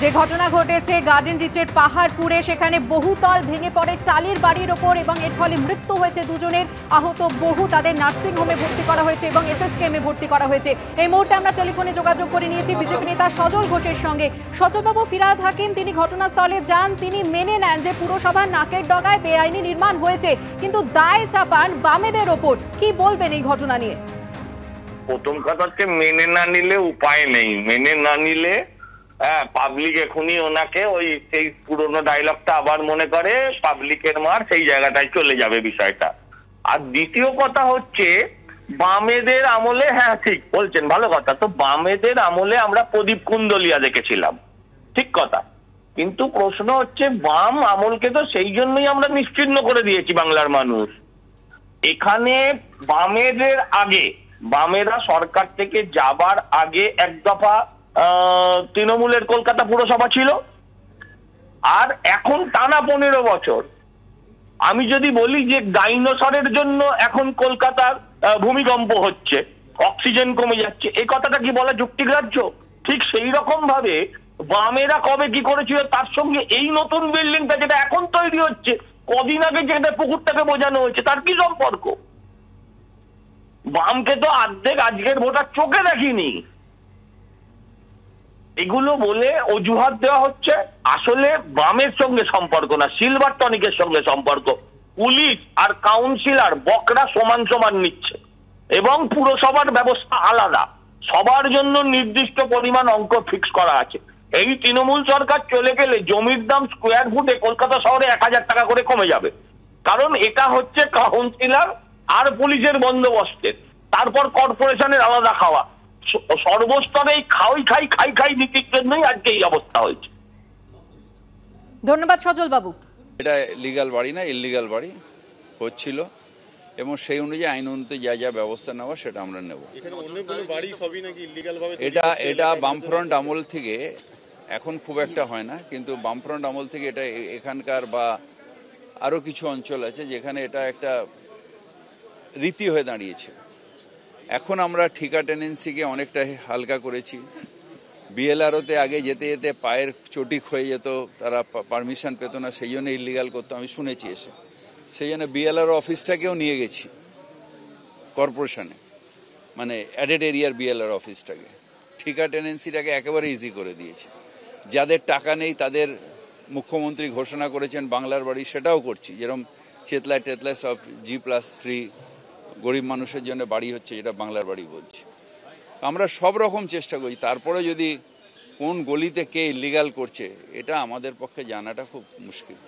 যে ঘটনা ঘটেছে গার্ডেন রিচের পাহাড়পুরে, সেখানে বহুতল ভেঙে পড়ে টালির বাড়ির ওপর এবং এর ফলে মৃত্যু হয়েছে দুজনের, আহত বহু। তাদের নার্সিং হোমে ভর্তি করা হয়েছে এবং এসএসকেএমে ভর্তি করা হয়েছে। এই মুহূর্তে আমরা টেলিফোনে যোগাযোগ করে নিয়েছি বিজেপি নেতা সজল ঘোষের সঙ্গে। সজলবাবু, ফিরহাদ হাকিম তিনি ঘটনাস্থলে যান, তিনি মেনে নেন যে পুরসভার নাকের ডগায় বেআইনি নির্মাণ হয়েছে, কিন্তু দায় চাপান বামেদের ওপর। কি বলবেন এই ঘটনা নিয়ে? প্রথম কথা হচ্ছে মেনে না নিলে উপায় নেই, মেনে না নিলে পাবলিক এখনই ওনাকে ওই সেই পুরোনো ডায়লগটা আবার মনে করে, পাবলিকের মার সেই জায়গাটায় চলে যাবে বিষয়টা। আর দ্বিতীয় কথা হচ্ছে বামেদের আমলে, হ্যাঁ ঠিক বলছেন, ভালো কথা, তো বামেদের আমলে আমরা প্রদীপ কুন্দলিয়া দেখেছিলাম, ঠিক কথা। কিন্তু প্রশ্ন হচ্ছে বাম আমলকে তো সেই জন্যই আমরা নিশ্চিহ্ন করে দিয়েছি বাংলার মানুষ। এখানে বামেদের আগে, বামেরা সরকার থেকে যাবার আগে এক দফা তৃণমূলের কলকাতা পুরসভা ছিল, আর এখন টানা 15 বছর। আমি যদি বলি যে ডাইনোসরের জন্য এখন কলকাতার ভূমিকম্প হচ্ছে, অক্সিজেন কমে যাচ্ছে, এই কথাটা কি বলা যুক্তিগ্রাহ্য? ঠিক সেই রকম ভাবে বামেরা কবে কি করেছিল তার সঙ্গে এই নতুন বিল্ডিংটা যেটা এখন তৈরি হচ্ছে, কদিন আগে যেটা পুকুরটাকে বোঝানো হয়েছে, তার কি সম্পর্ক? বামকে তো অর্ধেক আজকের ভোটার চোখে দেখিনি। এগুলো বলে অজুহাত দেওয়া হচ্ছে, আসলে বামের সঙ্গে সম্পর্ক না, সিলভার টনিকের সঙ্গে সম্পর্ক। পুলিশ আর কাউন্সিলর বকরা সমান সমান নিচ্ছে এবং পুরসভার ব্যবস্থা আলাদা, সবার জন্য নির্দিষ্ট পরিমাণ অঙ্ক ফিক্স করা আছে। এই তৃণমূল সরকার চলে গেলে জমির দাম স্কোয়ার ফুটে কলকাতা শহরে 1000 টাকা করে কমে যাবে, কারণ এটা হচ্ছে কাউন্সিলর আর পুলিশের বন্দোবস্তের, তারপর কর্পোরেশনের আলাদা খাওয়া, সর্বস্তরে খাই নীতির জন্যই আজকে এই অবস্থা হয়েছে। ধন্যবাদ সজল বাবু। এটা লিগ্যাল বাড়ি না, ইললিগাল বাড়ি হচ্ছিল এবং সেই অনুযায়ী আইন অনুযায়ী যা যা ব্যবস্থা নেওয়া সেটা আমরা নেব। এটা বামফ্রন্ট আমল থেকে, এখন খুব একটা হয় না, কিন্তু বামফ্রন্ট আমল থেকে এটা এখানকার বা আরও কিছু অঞ্চল আছে যেখানে এটা একটা রীতি হয়ে দাঁড়িয়েছে। এখন আমরা ঠিকা টেনেন্সিকে অনেকটা হালকা করেছি। বিএলআরওতে আগে যেতে যেতে পায়ের চটি ক্ষয়ে যেত, তারা পারমিশন পেত না, সেই জন্য ইলিগাল করতো, আমি শুনেছি এসে। সেই জন্য বিএলআরও অফিসটাকেও নিয়ে গেছি কর্পোরেশনে, মানে অ্যাডেড এরিয়ার বিএলআর অফিসটাকে, ঠিকা টেনেন্সিটাকে একেবারে ইজি করে দিয়েছি। যাদের টাকা নেই তাদের মুখ্যমন্ত্রী ঘোষণা করেছেন বাংলার বাড়ি, সেটাও করছি। যেরকম চেতলায় টেতলায় সব G+3 গরিব মানুষের জন্য বাড়ি হচ্ছে, যেটা বাংলার বাড়ি বলছি। আমরা সব রকম চেষ্টা করি, তারপরে যদি কোন গলিতে কে ইলিগাল করছে এটা আমাদের পক্ষে জানাটা খুব মুশকিল।